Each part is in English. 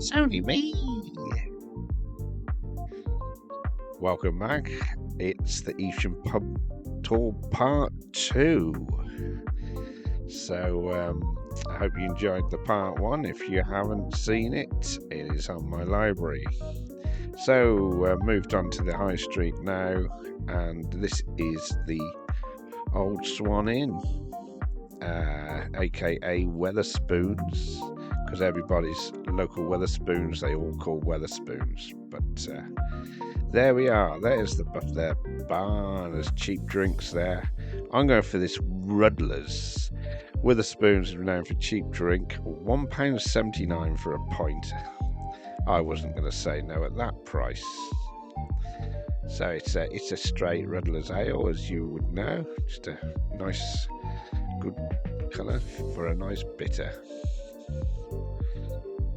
It's only me. Welcome back. It's the Evesham pub tour part 2. So I hope you enjoyed the part 1. If you haven't seen it, it is on my library. So moved on to the high street now, and this is the Old Swan Inn, aka Wetherspoons, because everybody's local Wetherspoons, they all call Wetherspoons. But there we are. There's the buff there, bar. There's cheap drinks there. I'm going for this Ruddler's. Wetherspoons is renowned for cheap drink. £1.79 for a pint. I wasn't going to say no at that price. So it's a straight Ruddler's ale, as you would know. Just a nice, good colour for a nice bitter.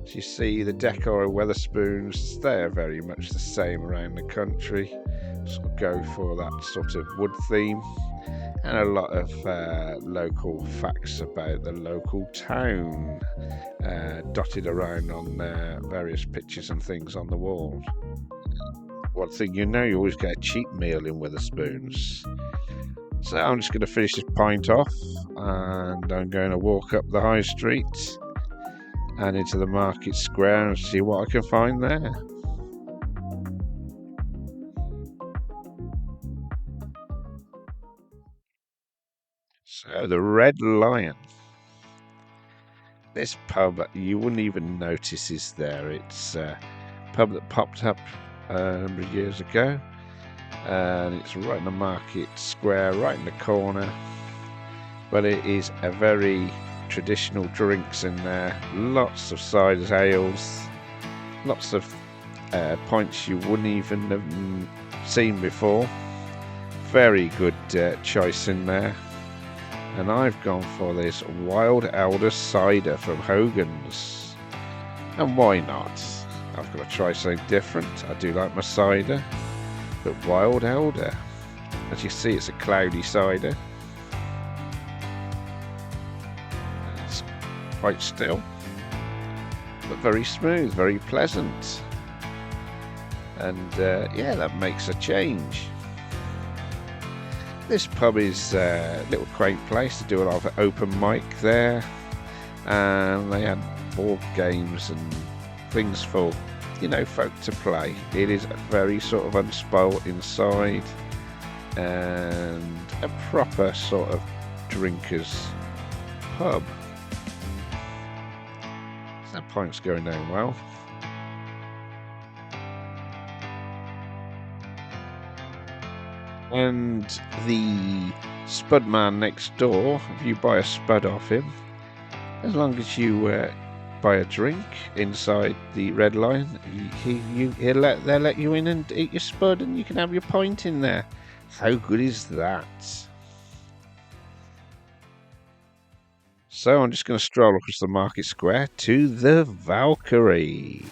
As you see, the decor of Wetherspoons, they're very much the same around the country. Sort of go for that sort of wood theme, and a lot of local facts about the local town dotted around on various pictures and things on the wall. One thing you know, you always get a cheap meal in Wetherspoons. So I'm just going to finish this pint off, and I'm going to walk up the high street and into the market square and see what I can find there. So the Red Lion. This pub you wouldn't even notice is there. It's a pub that popped up a number of years ago, and it's right in the market square, right in the corner. But it is a very traditional drinks in there. Lots of ciders, ales, lots of pints you wouldn't even have seen before. Very good choice in there. And I've gone for this Wild Elder cider from Hogan's. And why not? I've got to try something different. I do like my cider, but Wild Elder. As you see, it's a cloudy cider. It's quite still, but very smooth, very pleasant. And yeah, that makes a change. This pub is a little quaint place to do a lot of open mic there, and they had board games and things for, you know, folk to play. It is very sort of unspoilt inside, and a proper sort of drinkers pub. That pint's going down well. And the spud man next door, if you buy a spud off him, as long as you buy a drink inside the Red Lion, they'll let you in and eat your spud, and you can have your pint in there. How good is that? So I'm just going to stroll across the market square to the Valkyrie.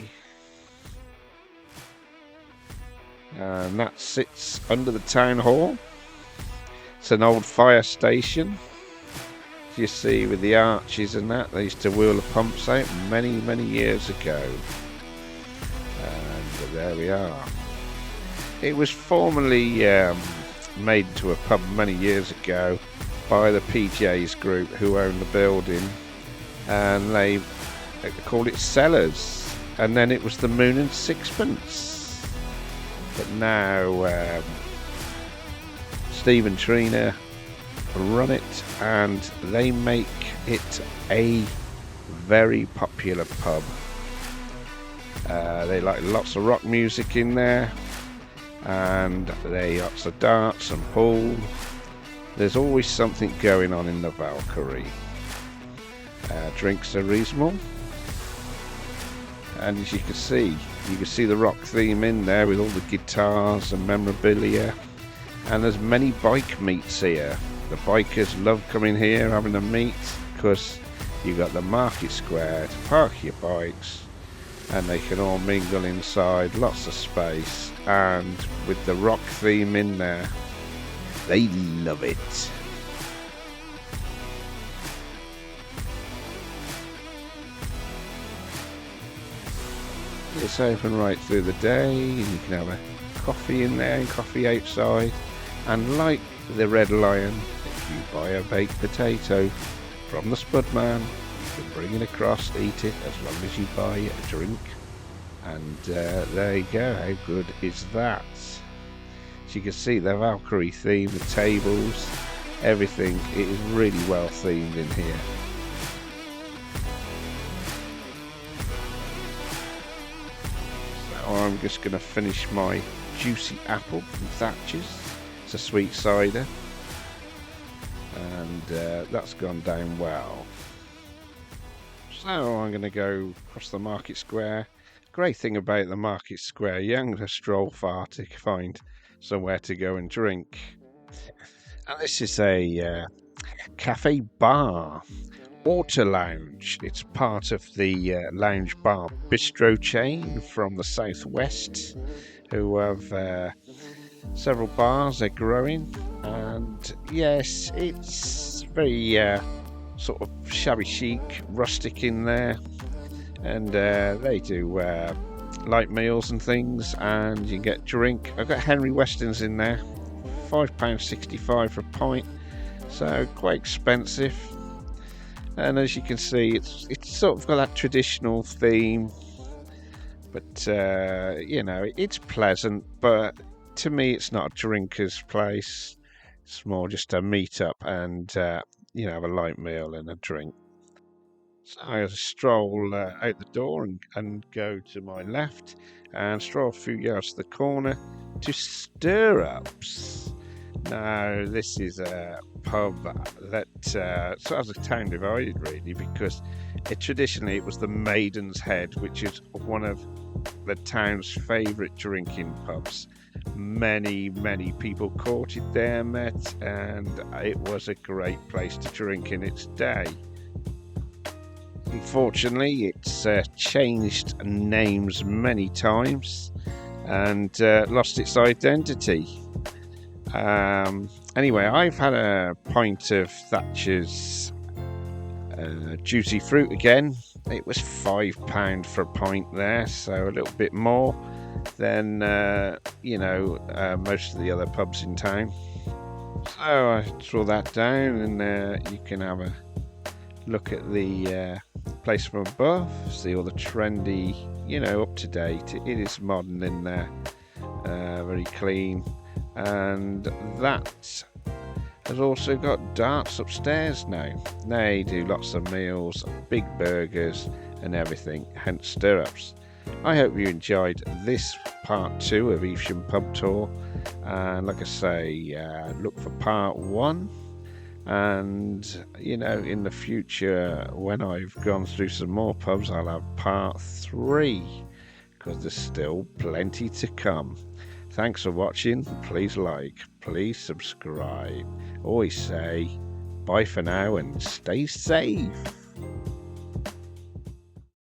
And that sits under the town hall. It's an old fire station. As you see, with the arches and that, they used to wheel the pumps out many, many years ago. And there we are. It was formerly made into a pub many years ago by the PJ's group who owned the building, and they called it Cellars, and then it was the Moon and Sixpence. But now Steve and Trina run it, and they make it a very popular pub. They like lots of rock music in there, and they lots of darts and pool. There's always something going on in the Valkyrie. Drinks are reasonable, and as you can see the rock theme in there with all the guitars and memorabilia. And there's many bike meets here. The bikers love coming here, having a meet, because you've got the market square to park your bikes, and they can all mingle inside, lots of space, and with the rock theme in there, they love it. It's open right through the day, and you can have a coffee in there and coffee outside. And like the Red Lion, if you buy a baked potato from the Spudman, you can bring it across, eat it, as long as you buy a drink. And there you go. How good is that? As you can see, the Valkyrie theme, the tables, everything. It is really well themed in here. So I'm just going to finish my juicy apple from Thatchers. It's a sweet cider, and that's gone down well. So I'm going to go across the market square. Great thing about the market square, you haven't got to stroll far to find somewhere to go and drink. And this is a cafe bar, Water Lounge. It's part of the lounge bar bistro chain from the southwest, who have several bars. They're growing, and yes, it's very sort of shabby chic, rustic in there. And they do light meals and things, and you can get drink. I've got Henry Weston's in there, £5.65 for a pint, so quite expensive. And as you can see, it's sort of got that traditional theme, but you know, it's pleasant. But to me, it's not a drinker's place. It's more just a meet up and you know, have a light meal and a drink. So I stroll out the door and go to my left and stroll a few yards to the corner to Stirrups. Now, this is a pub that sort of has a town divided, really, because traditionally it was the Maiden's Head, which is one of the town's favourite drinking pubs. Many people courted there, met, and it was a great place to drink in its day. Unfortunately, it's changed names many times and lost its identity. Anyway, I've had a pint of Thatcher's juicy fruit again. It was £5 for a pint there, so a little bit more than you know, most of the other pubs in town. So I throw that down, and you can have a look at the place from above, see all the trendy, you know, up to date. It is modern in there, very clean, and that has also got darts upstairs now. They do lots of meals, big burgers and everything, hence Stirrups. I hope you enjoyed this part 2 of Evesham Pub Tour, and like I say, look for part 1. And you know, in the future, when I've gone through some more pubs, I'll have part 3, because there's still plenty to come. Thanks for watching. Please like, please subscribe. Always say bye for now and stay safe.